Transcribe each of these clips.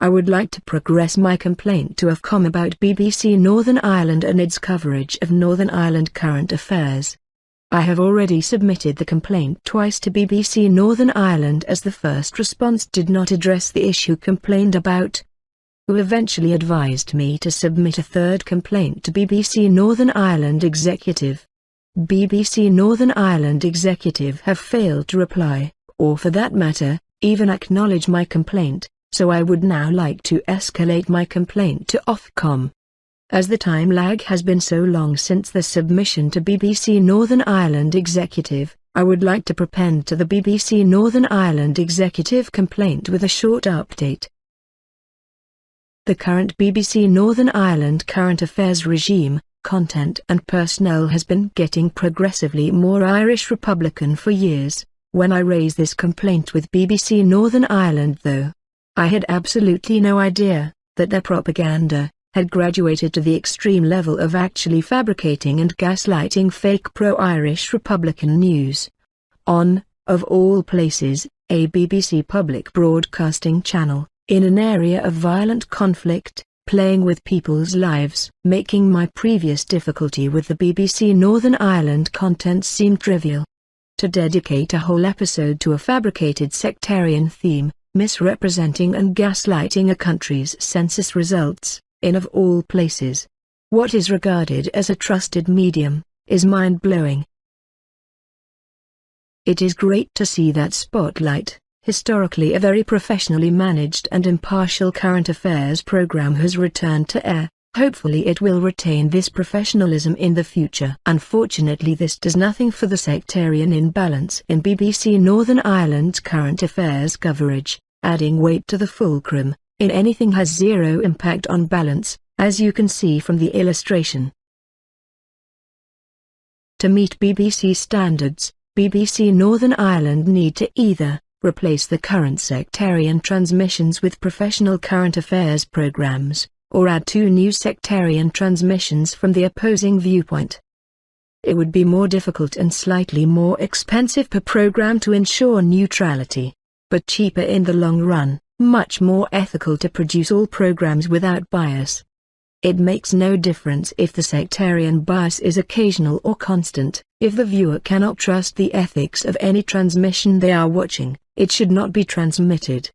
I would like to progress my complaint to OffCom about BBC Northern Ireland and its coverage of Northern Ireland current affairs. I have already submitted the complaint twice to BBC Northern Ireland as the first response did not address the issue complained about, who eventually advised me to submit a third complaint to BBC Northern Ireland Executive. BBC Northern Ireland Executive have failed to reply, or for that matter, even acknowledge my complaint, so I would now like to escalate my complaint to OffCom. As the time lag has been so long since the submission to BBC Northern Ireland Executive, I would like to append to the BBC Northern Ireland Executive complaint with a short update. The current BBC Northern Ireland current affairs regime, content and personnel has been getting progressively more Irish Republican for years. When I raised this complaint with BBC Northern Ireland though, I had absolutely no idea that their propaganda had graduated to the extreme level of actually fabricating and gaslighting fake pro-Irish Republican news on, of all places, a BBC public broadcasting channel, in an area of violent conflict, playing with people's lives. Making my previous difficulty with the BBC Northern Ireland content seem trivial. To dedicate a whole episode to a fabricated sectarian theme, misrepresenting and gaslighting a country's census results, in of all places, what is regarded as a trusted medium, is mind-blowing. It is great to see that Spotlight, historically a very professionally managed and impartial current affairs program, has returned to air. Hopefully it will retain this professionalism in the future. Unfortunately, this does nothing for the sectarian imbalance in BBC Northern Ireland's current affairs coverage. Adding weight to the fulcrum in anything has zero impact on balance, as you can see from the illustration. To meet BBC standards, BBC Northern Ireland need to either replace the current sectarian transmissions with professional current affairs programs, or add 2 new sectarian transmissions from the opposing viewpoint. It would be more difficult and slightly more expensive per program to ensure neutrality, but cheaper in the long run, much more ethical to produce all programs without bias. It makes no difference if the sectarian bias is occasional or constant. If the viewer cannot trust the ethics of any transmission they are watching, it should not be transmitted.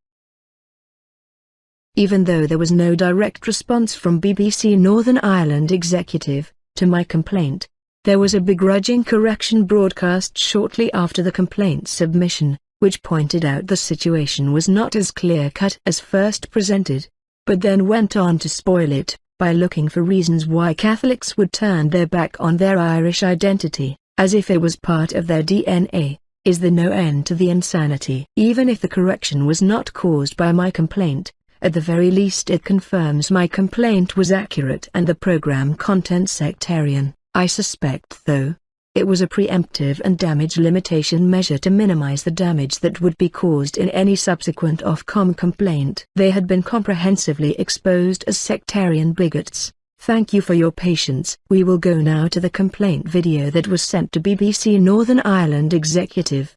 Even though there was no direct response from BBC Northern Ireland Executive to my complaint, there was a begrudging correction broadcast shortly after the complaint submission, which pointed out the situation was not as clear-cut as first presented, but then went on to spoil it by looking for reasons why Catholics would turn their back on their Irish identity, as if it was part of their DNA. Is there no end to the insanity? Even if the correction was not caused by my complaint, at the very least it confirms my complaint was accurate and the program content sectarian. I suspect, though, it was a preemptive and damage limitation measure to minimize the damage that would be caused in any subsequent OffCom complaint. They had been comprehensively exposed as sectarian bigots. Thank you for your patience. We will go now to the complaint video that was sent to BBC Northern Ireland Executive.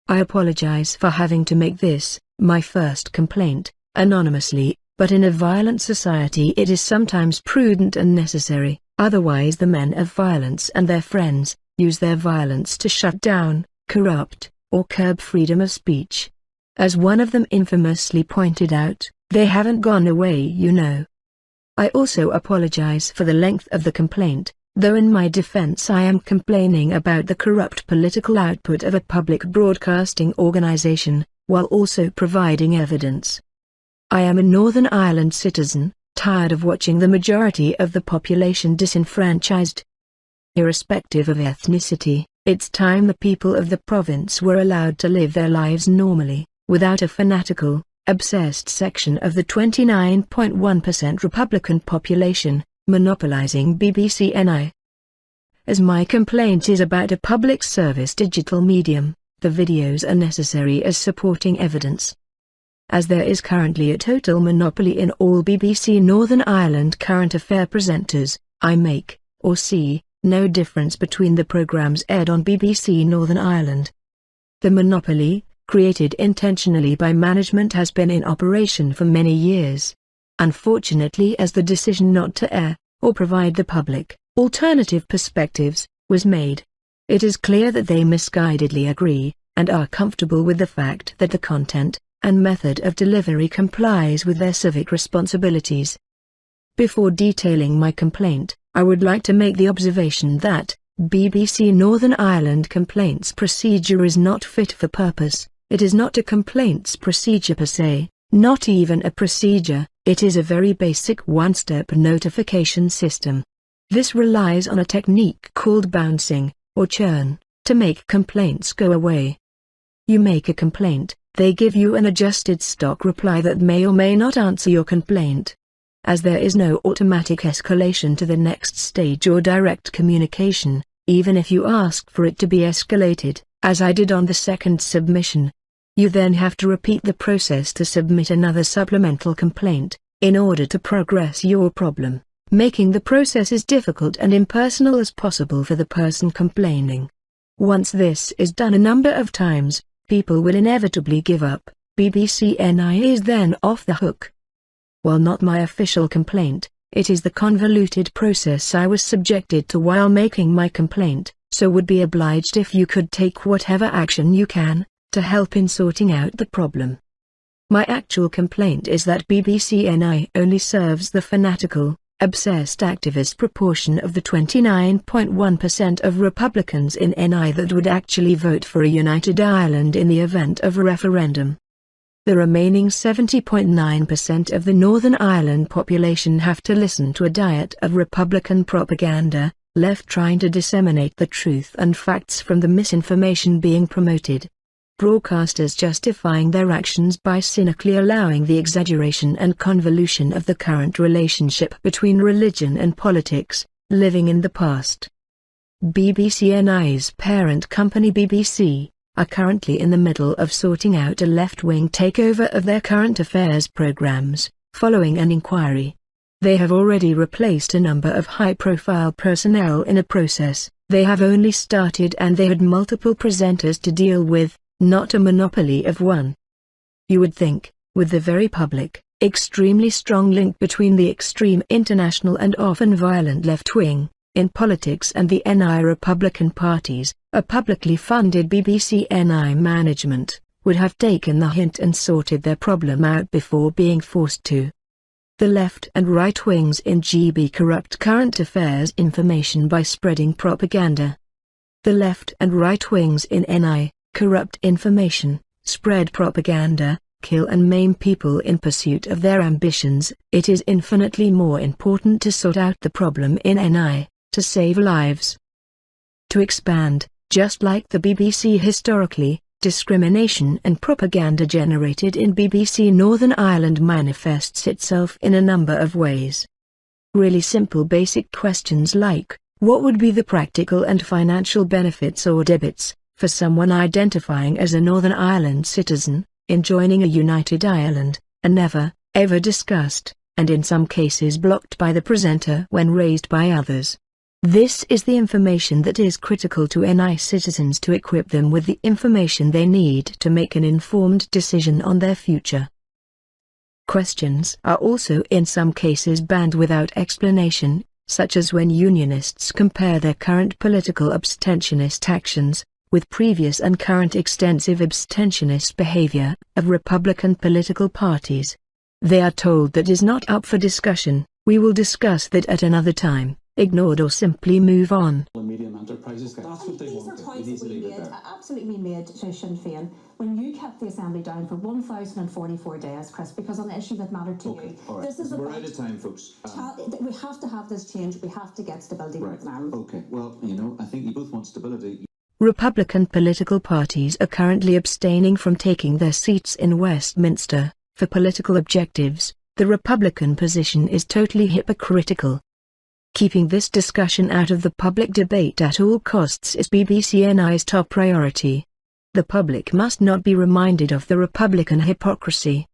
I apologize for having to make this, my first complaint, anonymously, but in a violent society it is sometimes prudent and necessary, otherwise the men of violence and their friends use their violence to shut down, corrupt, or curb freedom of speech. As one of them infamously pointed out, they haven't gone away, you know. I also apologize for the length of the complaint, though in my defense I am complaining about the corrupt political output of a public broadcasting organization, while also providing evidence. I am a Northern Ireland citizen, tired of watching the majority of the population disenfranchised. Irrespective of ethnicity, it's time the people of the province were allowed to live their lives normally, without a fanatical, obsessed section of the 29.1% Republican population, monopolizing BBC. As my complaint is about a public service digital medium, the videos are necessary as supporting evidence. As there is currently a total monopoly in all BBC Northern Ireland current affair presenters, I make, or see, no difference between the programmes aired on BBC Northern Ireland. The monopoly created intentionally by management, has been in operation for many years. Unfortunately, as the decision not to air, or provide the public, alternative perspectives, was made, it is clear that they misguidedly agree, and are comfortable with the fact that the content and method of delivery complies with their civic responsibilities. Before detailing my complaint, I would like to make the observation that BBC Northern Ireland complaints procedure is not fit for purpose. It is not a complaints procedure per se, not even a procedure. It is a very basic one-step notification system. This relies on a technique called bouncing, or churn, to make complaints go away. You make a complaint, they give you an adjusted stock reply that may or may not answer your complaint. As there is no automatic escalation to the next stage or direct communication, even if you ask for it to be escalated, as I did on the second submission, you then have to repeat the process to submit another supplemental complaint, in order to progress your problem, making the process as difficult and impersonal as possible for the person complaining. Once this is done a number of times, people will inevitably give up. BBC NI is then off the hook. While not my official complaint, it is the convoluted process I was subjected to while making my complaint, so would be obliged if you could take whatever action you can to help in sorting out the problem. My actual complaint is that BBC NI only serves the fanatical, obsessed activist proportion of the 29.1% of Republicans in NI that would actually vote for a united Ireland in the event of a referendum. The remaining 70.9% of the Northern Ireland population have to listen to a diet of Republican propaganda, left trying to disseminate the truth and facts from the misinformation being promoted. Broadcasters justifying their actions by cynically allowing the exaggeration and convolution of the current relationship between religion and politics, living in the past. BBC NI's parent company BBC are currently in the middle of sorting out a left-wing takeover of their current affairs programs, following an inquiry. They have already replaced a number of high-profile personnel in a process they have only started, and they had multiple presenters to deal with, not a monopoly of one. You would think, with the very public, extremely strong link between the extreme international and often violent left-wing, in politics and the NI Republican parties, a publicly funded BBC NI management would have taken the hint and sorted their problem out before being forced to. The left and right wings in GB corrupt current affairs information by spreading propaganda. The left and right wings in NI corrupt information, spread propaganda, kill and maim people in pursuit of their ambitions. It is infinitely more important to sort out the problem in NI, to save lives. To expand, just like the BBC historically, discrimination and propaganda generated in BBC Northern Ireland manifests itself in a number of ways. Really simple basic questions like, what would be the practical and financial benefits or debits for someone identifying as a Northern Ireland citizen in joining a united Ireland, are never, ever discussed, and in some cases blocked by the presenter when raised by others. This is the information that is critical to NI citizens to equip them with the information they need to make an informed decision on their future. Questions are also in some cases banned without explanation, such as when unionists compare their current political abstentionist actions with previous and current extensive abstentionist behavior of Republican political parties. They are told that is not up for discussion, we will discuss that at another time, ignored or simply move on. Medium enterprises, that's what they want. These are points that we made, absolutely we made to Sinn Féin when you kept the Assembly down for 1,044 days, Chris, because on the issue that mattered to you. All right. This is We're out of time, folks. We have to have this change, we have to get stability in Northern Ireland. Okay, well, I think you both want stability. Republican political parties are currently abstaining from taking their seats in Westminster, for political objectives. The Republican position is totally hypocritical. Keeping this discussion out of the public debate at all costs is BBC NI's top priority. The public must not be reminded of the Republican hypocrisy.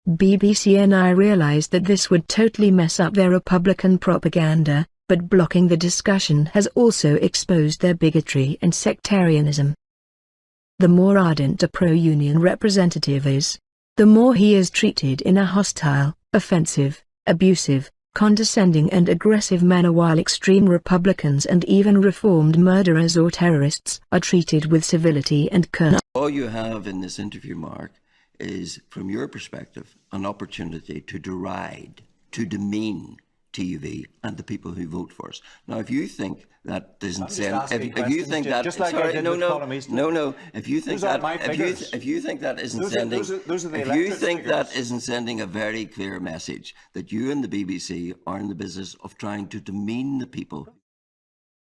BBC NI realized that this would totally mess up their Republican propaganda, but blocking the discussion has also exposed their bigotry and sectarianism. The more ardent a pro-union representative is, the more he is treated in a hostile, offensive, abusive, condescending and aggressive manner, while extreme Republicans and even reformed murderers or terrorists are treated with civility and courtesy. All you have in this interview, Mark, is, from your perspective, an opportunity to deride, to demean TUV and the people who vote for us. Now, if you think that isn't sending, if you think that, just like sorry, I did no, with no, Column East. no, if you think Those aren't that, my if you think that isn't those sending, those are the if you elected think that figures. isn't sending a very clear message that you and the BBC are in the business of trying to demean the people.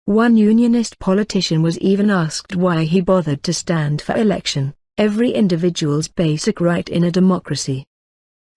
One unionist politician was even asked why he bothered to stand for election, every individual's basic right in a democracy.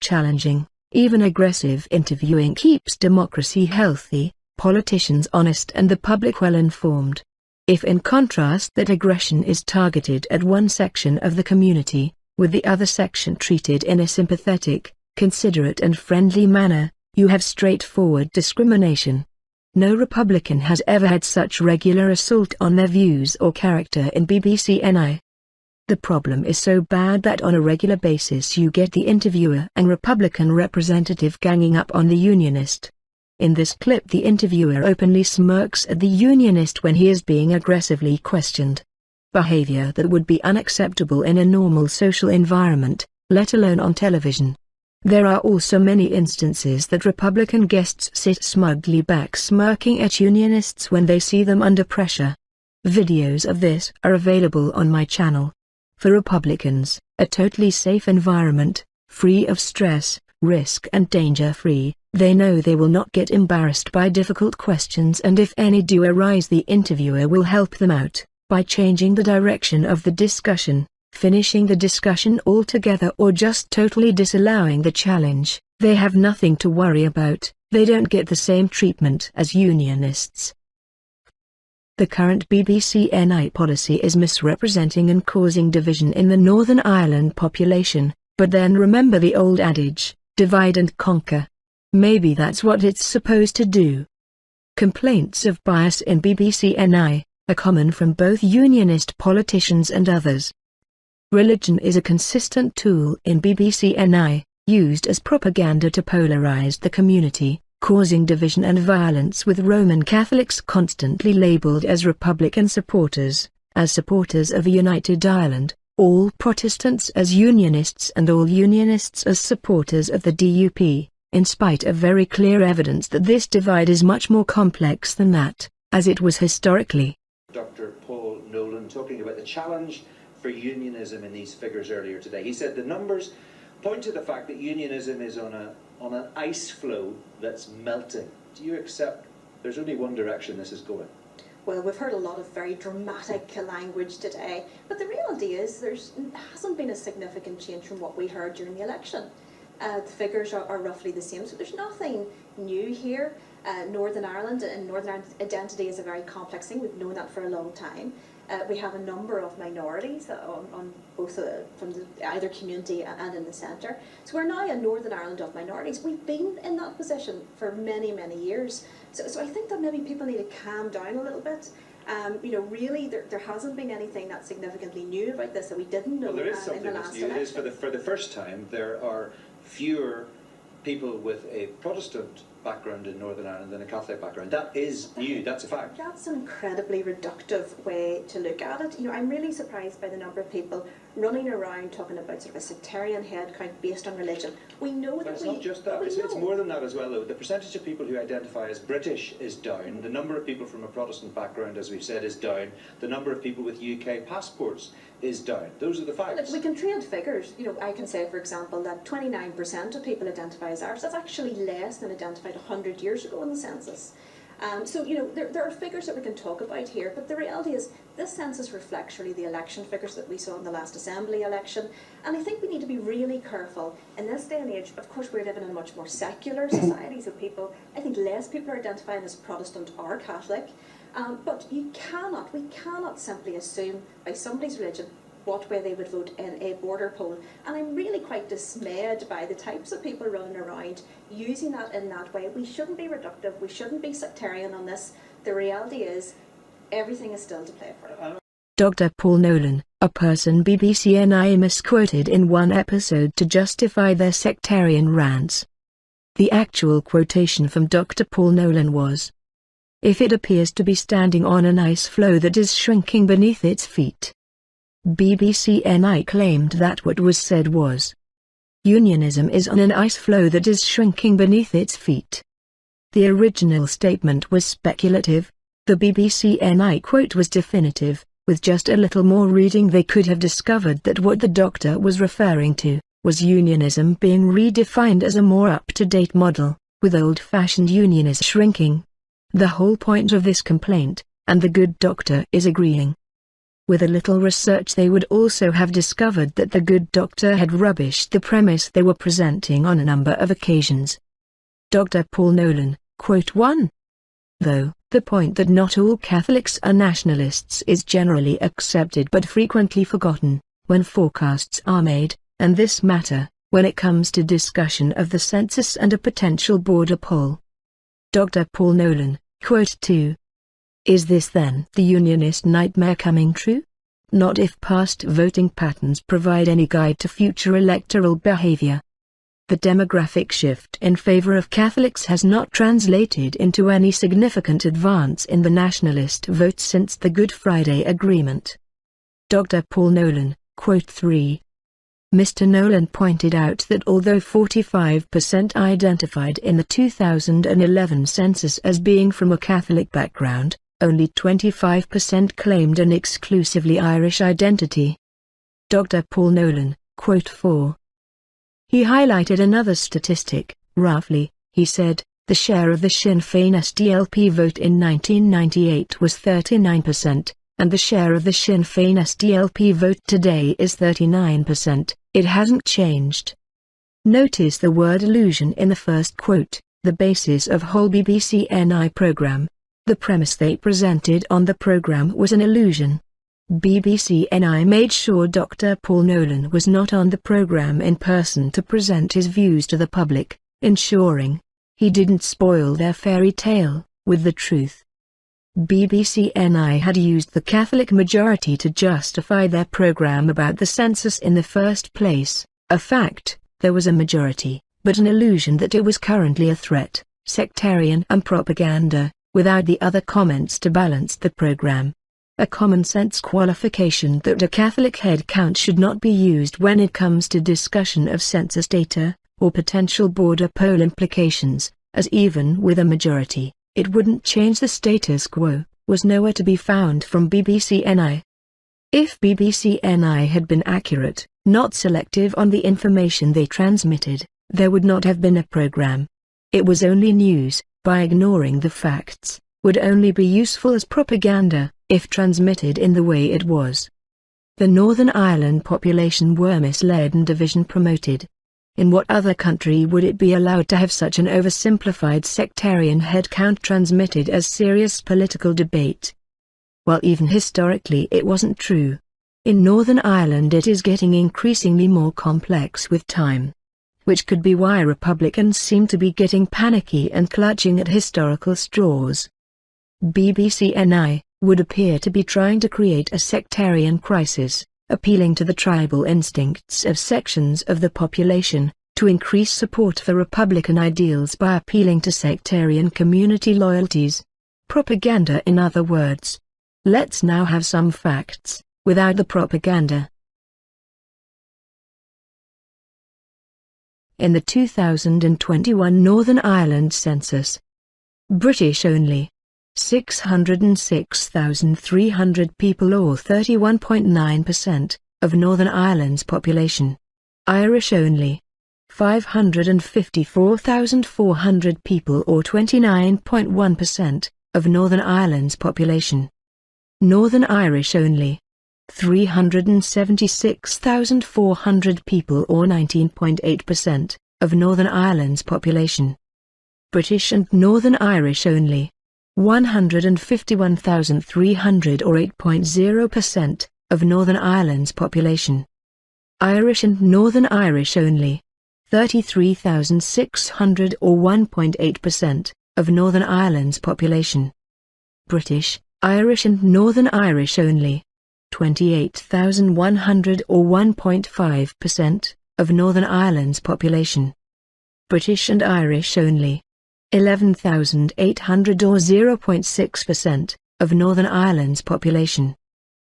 Challenging, even aggressive interviewing keeps democracy healthy, politicians honest and the public well informed. If in contrast that aggression is targeted at one section of the community, with the other section treated in a sympathetic, considerate and friendly manner, you have straightforward discrimination. No Republican has ever had such regular assault on their views or character in BBC. The problem is so bad that on a regular basis you get the interviewer and Republican representative ganging up on the unionist. In this clip, the interviewer openly smirks at the unionist when he is being aggressively questioned. Behavior that would be unacceptable in a normal social environment, let alone on television. There are also many instances that Republican guests sit smugly back smirking at unionists when they see them under pressure. Videos of this are available on my channel. For Republicans, a totally safe environment, free of stress, risk and danger-free, they know they will not get embarrassed by difficult questions, and if any do arise, the interviewer will help them out, by changing the direction of the discussion, finishing the discussion altogether, or just totally disallowing the challenge. They have nothing to worry about, they don't get the same treatment as unionists. The current BBC NI policy is misrepresenting and causing division in the Northern Ireland population, but then remember the old adage, divide and conquer. Maybe that's what it's supposed to do. Complaints of bias in BBC NI are common from both unionist politicians and others. Religion is a consistent tool in BBC NI, used as propaganda to polarize the community, causing division and violence, with Roman Catholics constantly labeled as Republican supporters, as supporters of a united Ireland, all Protestants as unionists and all unionists as supporters of the DUP, in spite of very clear evidence that this divide is much more complex than that, as it was historically. Dr Paul Noland talking about the challenge for unionism in these figures earlier today. He said the numbers point to the fact that unionism is on an ice floe that's melting. Do you accept there's only one direction this is going? Well, we've heard a lot of very dramatic language today, but the reality is there hasn't been a significant change from what we heard during the election. The figures are roughly the same, so there's nothing new here. Northern Ireland and Northern Ireland identity is a very complex thing. We've known that for a long time. We have a number of minorities on both from either community and in the centre. So we're now a Northern Ireland of minorities. We've been in that position for many, many years. So I think that maybe people need to calm down a little bit. Really, there hasn't been anything that significantly new about this that we didn't know in the last election. Well, there is something that's new. It is for the first time there are fewer people with a Protestant background in Northern Ireland than a Catholic background. That is new, that's a fact. That's an incredibly reductive way to look at it. I'm really surprised by the number of people running around talking about sort of a sectarian headcount based on religion. We know that it's not just that, it's more than that as well though. The percentage of people who identify as British is down, the number of people from a Protestant background, as we've said, is down, the number of people with UK passports is down. Those are the facts. Look, we can trade figures. I can say, for example, that 29% of people identify as Irish. That's actually less than identified 100 years ago in the census. There are figures that we can talk about here, but the reality is this census reflects really the election figures that we saw in the last Assembly election, and I think we need to be really careful. In this day and age, of course, we're living in a much more secular society, so I think less people are identifying as Protestant or Catholic, but we cannot simply assume by somebody's religion what way they would vote in a border poll. And I'm really quite dismayed by the types of people running around using that in that way. We shouldn't be reductive, we shouldn't be sectarian on this. The reality is, everything is still to play for. Dr Paul Noland, a person BBC NI misquoted in one episode to justify their sectarian rants. The actual quotation from Dr. Paul Noland was, "If it appears to be standing on an ice floe that is shrinking beneath its feet." BBC NI claimed that what was said was, "Unionism is on an ice floe that is shrinking beneath its feet." The original statement was speculative. The BBC NI quote was definitive. With just a little more reading they could have discovered that what the doctor was referring to was unionism being redefined as a more up-to-date model, with old-fashioned unionism shrinking. The whole point of this complaint, and the good doctor is agreeing. With a little research they would also have discovered that the good doctor had rubbished the premise they were presenting on a number of occasions. Dr. Paul Noland, quote 1. Though, the point that not all Catholics are nationalists is generally accepted but frequently forgotten, when forecasts are made, and this matter, when it comes to discussion of the census and a potential border poll. Dr. Paul Noland, quote 2. Is this then the unionist nightmare coming true? Not if past voting patterns provide any guide to future electoral behavior. The demographic shift in favor of Catholics has not translated into any significant advance in the nationalist vote since the Good Friday Agreement. Dr. Paul Noland, quote 3. Mr. Noland pointed out that although 45% identified in the 2011 census as being from a Catholic background, only 25% claimed an exclusively Irish identity. Dr. Paul Noland, quote 4. He highlighted another statistic. Roughly, he said, the share of the Sinn Féin SDLP vote in 1998 was 39%, and the share of the Sinn Féin SDLP vote today is 39%. It hasn't changed. Notice the word illusion in the first quote, the basis of whole BBC NI program. The premise they presented on the program was an illusion. BBC NI made sure Dr. Paul Noland was not on the program in person to present his views to the public, ensuring he didn't spoil their fairy tale with the truth. BBC NI had used the Catholic majority to justify their program about the census in the first place, a fact, there was a majority, but an illusion that it was currently a threat, sectarian and propaganda, without the other comments to balance the program. A common-sense qualification that a Catholic head count should not be used when it comes to discussion of census data, or potential border poll implications, as even with a majority, it wouldn't change the status quo, was nowhere to be found from BBC NI. If BBC NI had been accurate, not selective on the information they transmitted, there would not have been a program. It was only news, by ignoring the facts, would only be useful as propaganda, if transmitted in the way it was. The Northern Ireland population were misled and division promoted. In what other country would it be allowed to have such an oversimplified sectarian head count transmitted as serious political debate? Well, even historically it wasn't true. In Northern Ireland it is getting increasingly more complex with time. Which could be why Republicans seem to be getting panicky and clutching at historical straws. BBC NI would appear to be trying to create a sectarian crisis, appealing to the tribal instincts of sections of the population, to increase support for Republican ideals by appealing to sectarian community loyalties. Propaganda, in other words. Let's now have some facts, without the propaganda. In the 2021 Northern Ireland census, British only, 606,300 people or 31.9% of Northern Ireland's population. Irish only, 554,400 people or 29.1% of Northern Ireland's population. Northern Irish only, 376,400 people or 19.8% of Northern Ireland's population. British and Northern Irish only, 151,300 or 8.0% of Northern Ireland's population. Irish and Northern Irish only, 33,600 or 1.8% of Northern Ireland's population. British, Irish and Northern Irish only, 28,100 or 1.5% of Northern Ireland's population. British and Irish only, 11,800 or 0.6% of Northern Ireland's population.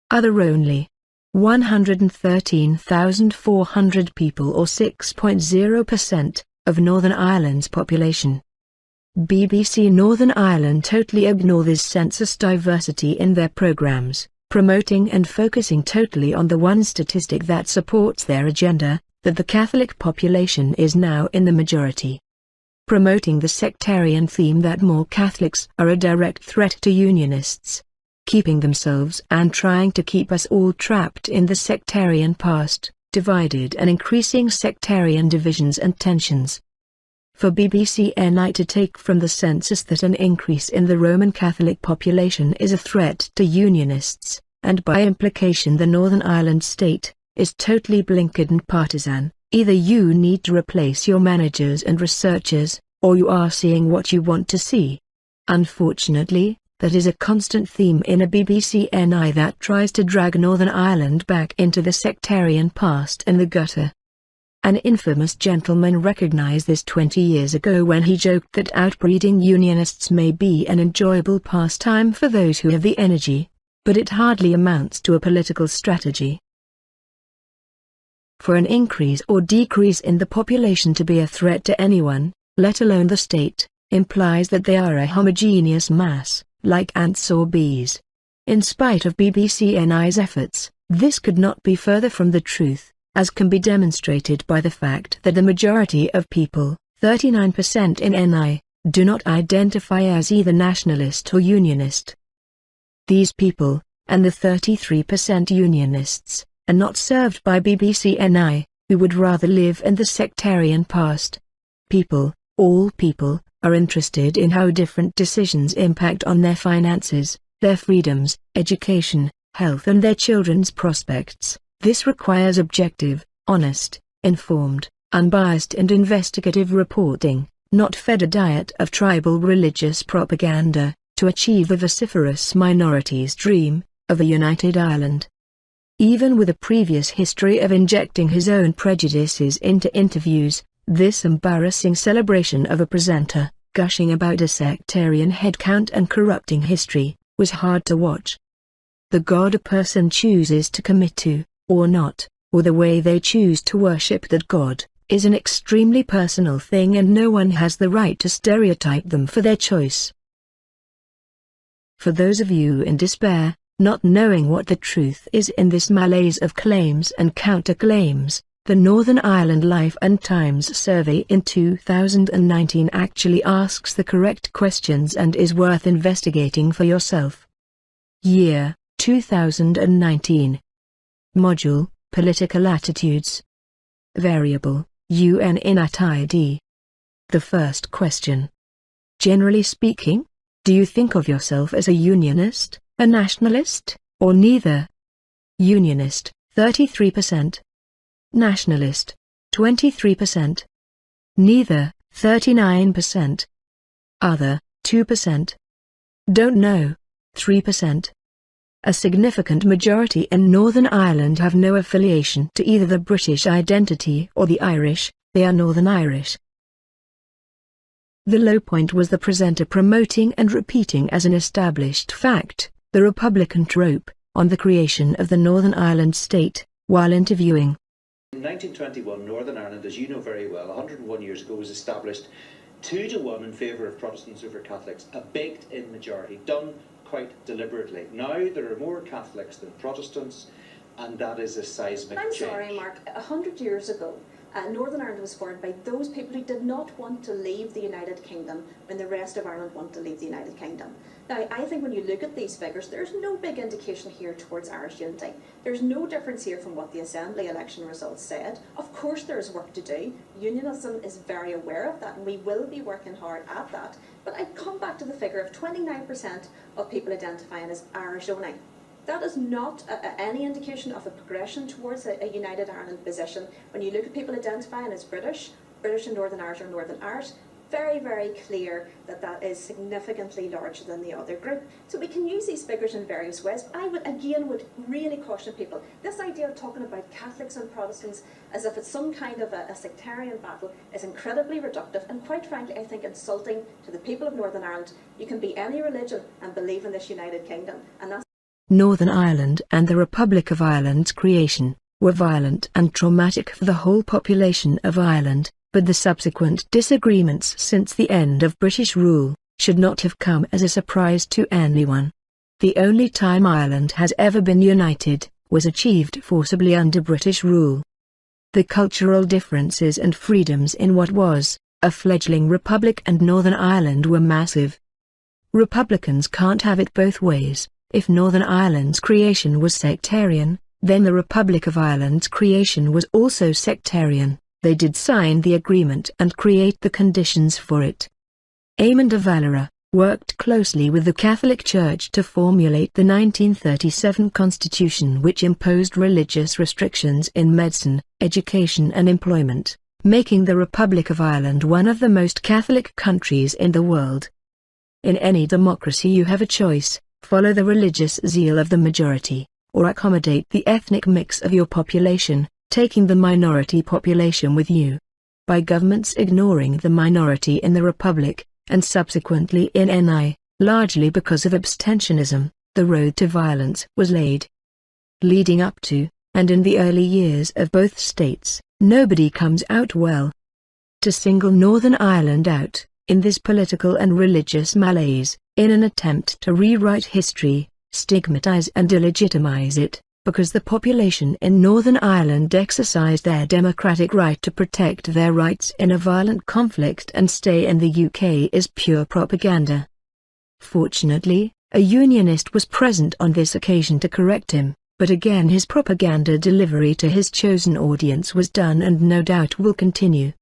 Other only, 113,400 people or 6.0% of Northern Ireland's population. BBC Northern Ireland totally ignore this census diversity in their programmes, promoting and focusing totally on the one statistic that supports their agenda, that the Catholic population is now in the majority. Promoting the sectarian theme that more Catholics are a direct threat to Unionists. Keeping themselves and trying to keep us all trapped in the sectarian past, divided and increasing sectarian divisions and tensions. For BBC NI to take from the census that an increase in the Roman Catholic population is a threat to Unionists, and by implication the Northern Ireland state, is totally blinkered and partisan. Either you need to replace your managers and researchers, or you are seeing what you want to see. Unfortunately, that is a constant theme in a BBC NI that tries to drag Northern Ireland back into the sectarian past and the gutter. An infamous gentleman recognized this 20 years ago when he joked that outbreeding Unionists may be an enjoyable pastime for those who have the energy, but it hardly amounts to a political strategy. For an increase or decrease in the population to be a threat to anyone, let alone the state, implies that they are a homogeneous mass, like ants or bees. In spite of BBC NI's efforts, this could not be further from the truth, as can be demonstrated by the fact that the majority of people, 39% in NI, do not identify as either nationalist or unionist. These people, and the 33% unionists, are not served by BBC NI, who would rather live in the sectarian past. People, all people, are interested in how different decisions impact on their finances, their freedoms, education, health and their children's prospects. This requires objective, honest, informed, unbiased and investigative reporting, not fed a diet of tribal religious propaganda, to achieve the vociferous minority's dream, of a united Ireland. Even with a previous history of injecting his own prejudices into interviews, this embarrassing celebration of a presenter, gushing about a sectarian headcount and corrupting history, was hard to watch. The God a person chooses to commit to, or not, or the way they choose to worship that God, is an extremely personal thing and no one has the right to stereotype them for their choice. For those of you in despair, not knowing what the truth is in this malaise of claims and counterclaims, the Northern Ireland Life and Times survey in 2019 actually asks the correct questions and is worth investigating for yourself. Year, 2019. Module, Political Attitudes. Variable, UN INAT-ID. The first question. Generally speaking, do you think of yourself as a unionist, a nationalist, or neither? Unionist, 33%. Nationalist, 23%. Neither, 39%. Other, 2%. Don't know, 3%. A significant majority in Northern Ireland have no affiliation to either the British identity or the Irish, they are Northern Irish. The low point was the presenter promoting and repeating as an established fact, the Republican trope, on the creation of the Northern Ireland state, while interviewing. In 1921, Northern Ireland, as you know very well, 101 years ago, was established 2-1 in favour of Protestants over Catholics, a baked-in majority, done quite deliberately. Now there are more Catholics than Protestants, and that is a seismic change. I'm sorry, Mark. 100 years ago, Northern Ireland was formed by those people who did not want to leave the United Kingdom when the rest of Ireland wanted to leave the United Kingdom. Now, I think when you look at these figures, there's no big indication here towards Irish unity. There's no difference here from what the Assembly election results said. Of course there's work to do. Unionism is very aware of that, and we will be working hard at that. But I come back to the figure of 29% of people identifying as Irish only. That is not any indication of a progression towards a united Ireland position. When you look at people identifying as British and Northern Irish or Northern Irish, very, very clear that that is significantly larger than the other group. So we can use these figures in various ways, but I would really caution people. This idea of talking about Catholics and Protestants as if it's some kind of a sectarian battle is incredibly reductive and, quite frankly, I think insulting to the people of Northern Ireland. You can be any religion and believe in this United Kingdom, and that's Northern Ireland and the Republic of Ireland's creation were violent and traumatic for the whole population of Ireland, but the subsequent disagreements since the end of British rule should not have come as a surprise to anyone. The only time Ireland has ever been united was achieved forcibly under British rule. The cultural differences and freedoms in what was a fledgling republic and Northern Ireland were massive. Republicans can't have it both ways. If Northern Ireland's creation was sectarian, then the Republic of Ireland's creation was also sectarian. They did sign the agreement and create the conditions for it. Eamon de Valera worked closely with the Catholic Church to formulate the 1937 Constitution, which imposed religious restrictions in medicine, education and employment, making the Republic of Ireland one of the most Catholic countries in the world. In any democracy you have a choice: follow the religious zeal of the majority, or accommodate the ethnic mix of your population, taking the minority population with you. By governments ignoring the minority in the Republic, and subsequently in NI, largely because of abstentionism, the road to violence was laid. Leading up to, and in the early years of both states, nobody comes out well. To single Northern Ireland out, in this political and religious malaise, in an attempt to rewrite history, stigmatize and delegitimize it, because the population in Northern Ireland exercised their democratic right to protect their rights in a violent conflict and stay in the UK, is pure propaganda. Fortunately, a unionist was present on this occasion to correct him, but again his propaganda delivery to his chosen audience was done and no doubt will continue.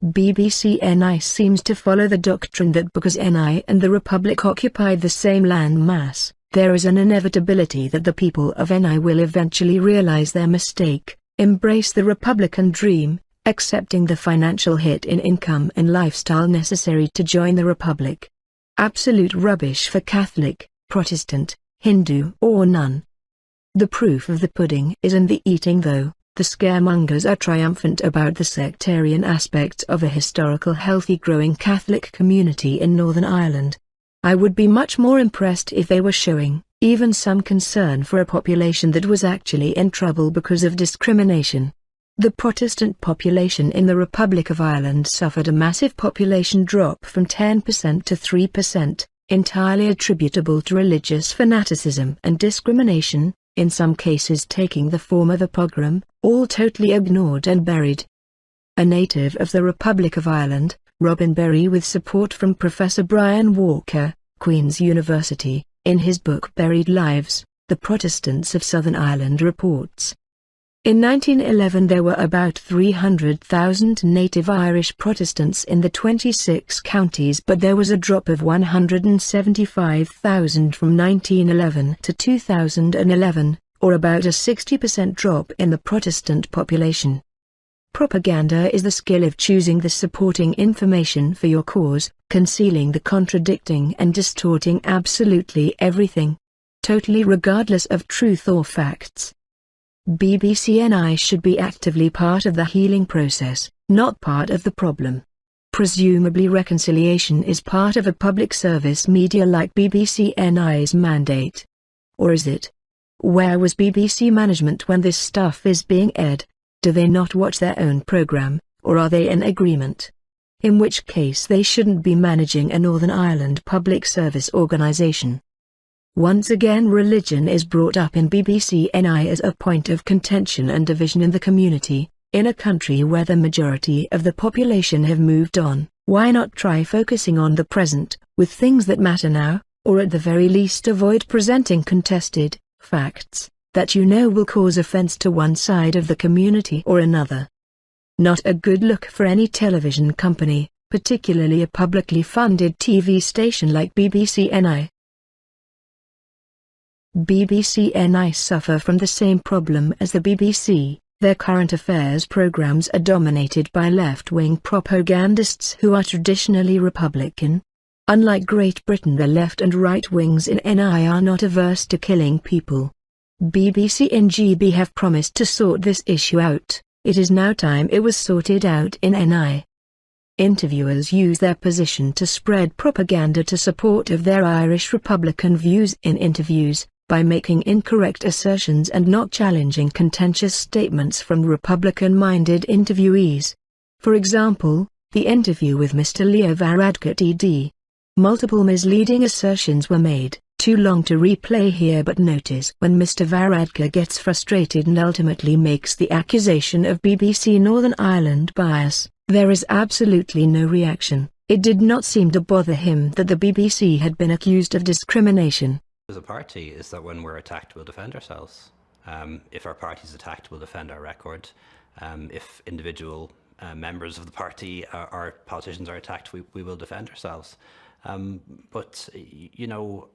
BBC NI seems to follow the doctrine that because NI and the Republic occupied the same land mass, there is an inevitability that the people of NI will eventually realize their mistake, embrace the Republican dream, accepting the financial hit in income and lifestyle necessary to join the Republic. Absolute rubbish for Catholic, Protestant, Hindu or none. The proof of the pudding is in the eating, though. The scaremongers are triumphant about the sectarian aspects of a historical healthy growing Catholic community in Northern Ireland. I would be much more impressed if they were showing even some concern for a population that was actually in trouble because of discrimination. The Protestant population in the Republic of Ireland suffered a massive population drop from 10% to 3%, entirely attributable to religious fanaticism and discrimination, in some cases taking the form of a pogrom, all totally ignored and buried. A native of the Republic of Ireland, Robin Berry, with support from Professor Brian Walker, Queen's University, in his book Buried Lives, The Protestants of Southern Ireland reports. In 1911 there were about 300,000 native Irish Protestants in the 26 counties, but there was a drop of 175,000 from 1911 to 2011, or about a 60% drop in the Protestant population. Propaganda is the skill of choosing the supporting information for your cause, concealing the contradicting and distorting absolutely everything, totally regardless of truth or facts. BBC NI should be actively part of the healing process, not part of the problem. Presumably reconciliation is part of a public service media like BBC NI's mandate. Or is it? Where was BBC management when this stuff is being aired? Do they not watch their own programme, or are they in agreement? In which case they shouldn't be managing a Northern Ireland public service organisation. Once again religion is brought up in BBC NI as a point of contention and division in the community. In a country where the majority of the population have moved on, why not try focusing on the present, with things that matter now, or at the very least avoid presenting contested facts that you know will cause offence to one side of the community or another. Not a good look for any television company, particularly a publicly funded TV station like BBC NI. BBC NI suffer from the same problem as the BBC. Their current affairs programs are dominated by left-wing propagandists who are traditionally Republican. Unlike Great Britain, the left and right wings in NI are not averse to killing people. BBC and GB have promised to sort this issue out. It is now time it was sorted out in NI. Interviewers use their position to spread propaganda to support of their Irish Republican views in interviews, by making incorrect assertions and not challenging contentious statements from Republican-minded interviewees. For example, the interview with Mr. Leo Varadkar TD. Multiple misleading assertions were made, too long to replay here, but notice when Mr. Varadkar gets frustrated and ultimately makes the accusation of BBC Northern Ireland bias, there is absolutely no reaction. It did not seem to bother him that the BBC had been accused of discrimination. As a party, is that when we're attacked, we'll defend ourselves. If our party's attacked, we'll defend our record. If individual members of the party, our politicians are attacked, we will defend ourselves. But, you know,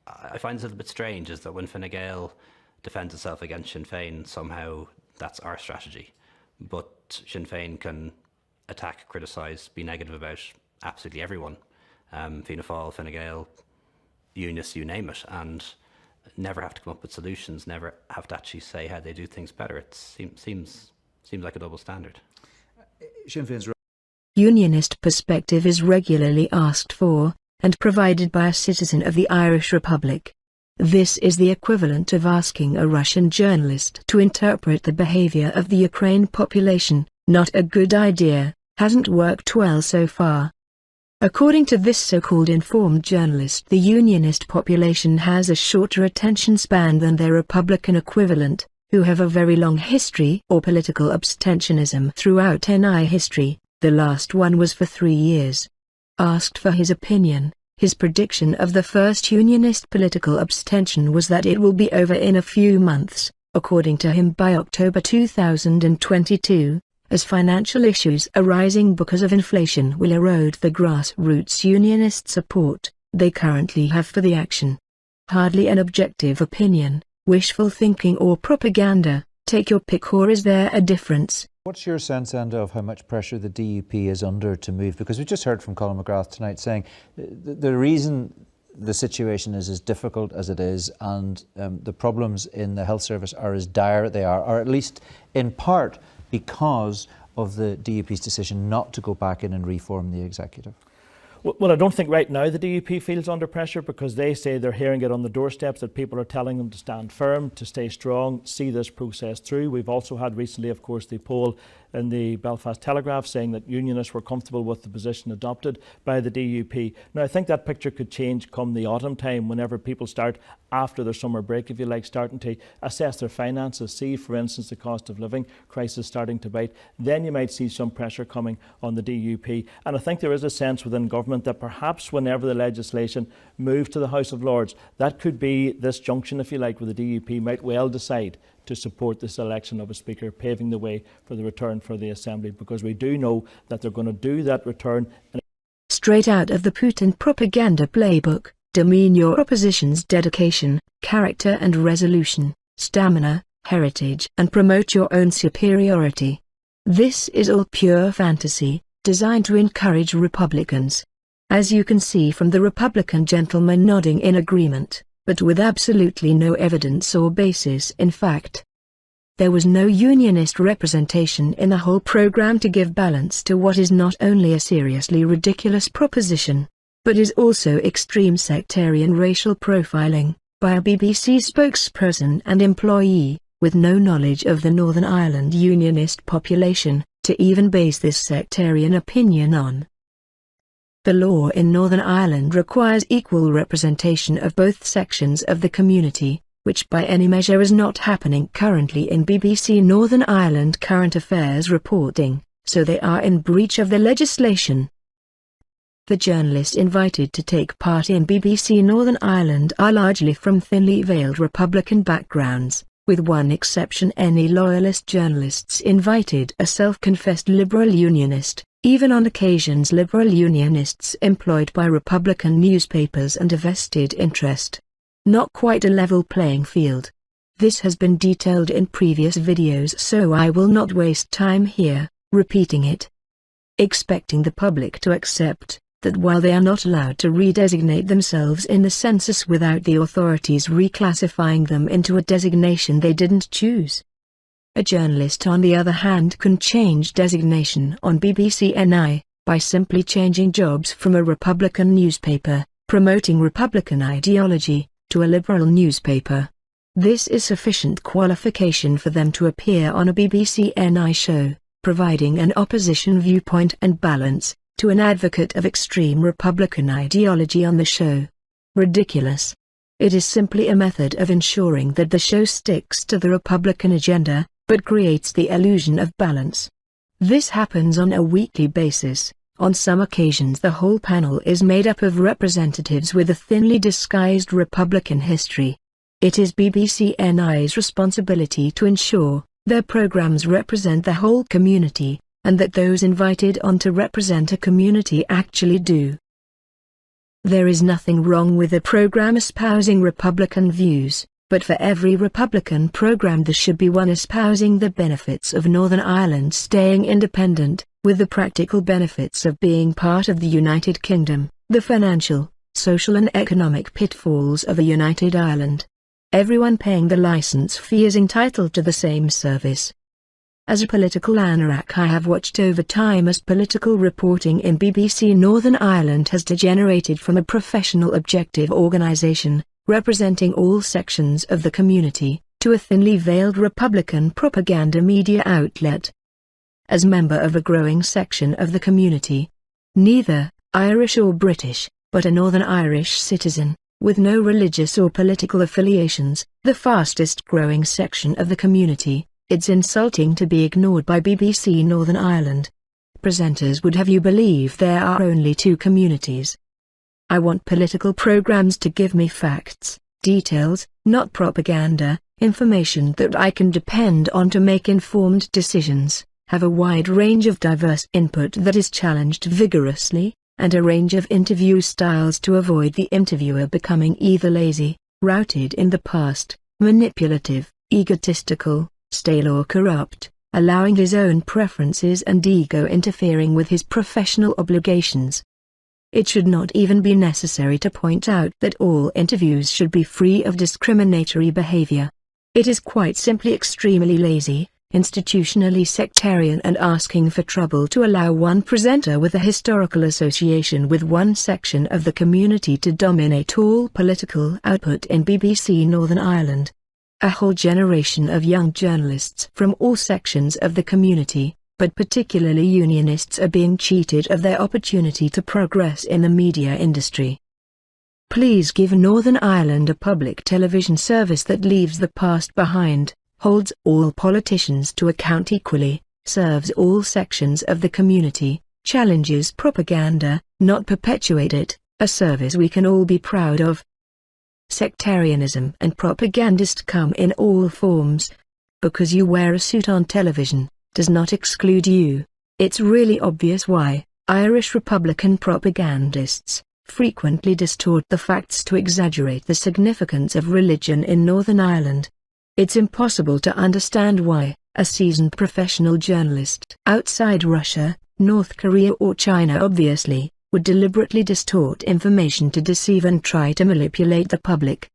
I find it a little bit strange is that when Fine Gael defends itself against Sinn Féin, somehow that's our strategy. But Sinn Féin can attack, criticise, be negative about absolutely everyone. Fianna Fáil, Fine Gael, Unionists, you name it, and never have to come up with solutions, never have to actually say how they do things better. It seems like a double standard. Sinn Féin's Unionist perspective is regularly asked for, and provided by a citizen of the Irish Republic. This is the equivalent of asking a Russian journalist to interpret the behavior of the Ukraine population. Not a good idea, hasn't worked well so far. According to this so-called informed journalist, the Unionist population has a shorter attention span than their Republican equivalent, who have a very long history or political abstentionism throughout NI history. The last one was for 3 years. Asked for his opinion, his prediction of the first Unionist political abstention was that it will be over in a few months, according to him by October 2022. As financial issues arising because of inflation will erode the grassroots Unionist support they currently have for the action. Hardly an objective opinion, wishful thinking or propaganda, take your pick. Or is there a difference? What's your sense, Enda, of how much pressure the DUP is under to move? Because we just heard from Colin McGrath tonight saying the reason the situation is as difficult as it is and the problems in the health service are as dire they are at least in part because of the DUP's decision not to go back in and reform the executive. Well, I don't think right now the DUP feels under pressure because they say they're hearing it on the doorsteps that people are telling them to stand firm, to stay strong, see this process through. We've also had recently, of course, the poll in the Belfast Telegraph saying that Unionists were comfortable with the position adopted by the DUP. Now, I think that picture could change come the autumn time whenever people start, after their summer break, if you like, starting to assess their finances, see, for instance, the cost of living crisis starting to bite. Then you might see some pressure coming on the DUP. And I think there is a sense within government that perhaps whenever the legislation moves to the House of Lords, that could be this junction, if you like, where the DUP might well decide to support this election of a Speaker, paving the way for the return for the Assembly, because we do know that they're going to do that return. Straight out of the Putin propaganda playbook, demean your opposition's dedication, character and resolution, stamina, heritage, and promote your own superiority. This is all pure fantasy, designed to encourage Republicans. As you can see from the Republican gentleman nodding in agreement, but with absolutely no evidence or basis in fact. There was no Unionist representation in the whole programme to give balance to what is not only a seriously ridiculous proposition, but is also extreme sectarian racial profiling, by a BBC spokesperson and employee, with no knowledge of the Northern Ireland Unionist population, to even base this sectarian opinion on. The law in Northern Ireland requires equal representation of both sections of the community, which by any measure is not happening currently in BBC Northern Ireland current affairs reporting, so they are in breach of the legislation. The journalists invited to take part in BBC Northern Ireland are largely from thinly veiled Republican backgrounds, with one exception. Any loyalist journalists invited a self-confessed liberal unionist, even on occasions liberal unionists employed by Republican newspapers and a vested interest. Not quite a level playing field. This has been detailed in previous videos, so I will not waste time here, repeating it. Expecting the public to accept that while they are not allowed to redesignate themselves in the census without the authorities reclassifying them into a designation they didn't choose. A journalist, on the other hand, can change designation on BBC NI by simply changing jobs from a Republican newspaper, promoting Republican ideology, to a liberal newspaper. This is sufficient qualification for them to appear on a BBC NI show, providing an opposition viewpoint and balance to an advocate of extreme Republican ideology on the show. Ridiculous. It is simply a method of ensuring that the show sticks to the Republican agenda, but creates the illusion of balance. This happens on a weekly basis. On some occasions the whole panel is made up of representatives with a thinly disguised Republican history. It is BBC NI's responsibility to ensure their programs represent the whole community, and that those invited on to represent a community actually do. There is nothing wrong with a program espousing Republican views, but for every Republican program there should be one espousing the benefits of Northern Ireland staying independent, with the practical benefits of being part of the United Kingdom, the financial, social and economic pitfalls of a united Ireland. Everyone paying the license fee is entitled to the same service. As a political anorak, I have watched over time as political reporting in BBC Northern Ireland has degenerated from a professional objective organisation, representing all sections of the community, to a thinly veiled Republican propaganda media outlet. As member of a growing section of the community, neither Irish or British, but a Northern Irish citizen, with no religious or political affiliations, the fastest growing section of the community, it's insulting to be ignored by BBC Northern Ireland. Presenters would have you believe there are only two communities. I want political programs to give me facts, details, not propaganda, information that I can depend on to make informed decisions, have a wide range of diverse input that is challenged vigorously, and a range of interview styles to avoid the interviewer becoming either lazy, routed in the past, manipulative, egotistical, stale or corrupt, allowing his own preferences and ego interfering with his professional obligations. It should not even be necessary to point out that all interviews should be free of discriminatory behavior. It is quite simply extremely lazy, institutionally sectarian and asking for trouble to allow one presenter with a historical association with one section of the community to dominate all political output in BBC Northern Ireland. A whole generation of young journalists from all sections of the community, but particularly unionists, are being cheated of their opportunity to progress in the media industry. Please give Northern Ireland a public television service that leaves the past behind, holds all politicians to account equally, serves all sections of the community, challenges propaganda, not perpetuate it, a service we can all be proud of. Sectarianism and propagandist come in all forms. Because you wear a suit on television, does not exclude you. It's really obvious why Irish Republican propagandists frequently distort the facts to exaggerate the significance of religion in Northern Ireland. It's impossible to understand why a seasoned professional journalist outside Russia, North Korea or China obviously would deliberately distort information to deceive and try to manipulate the public.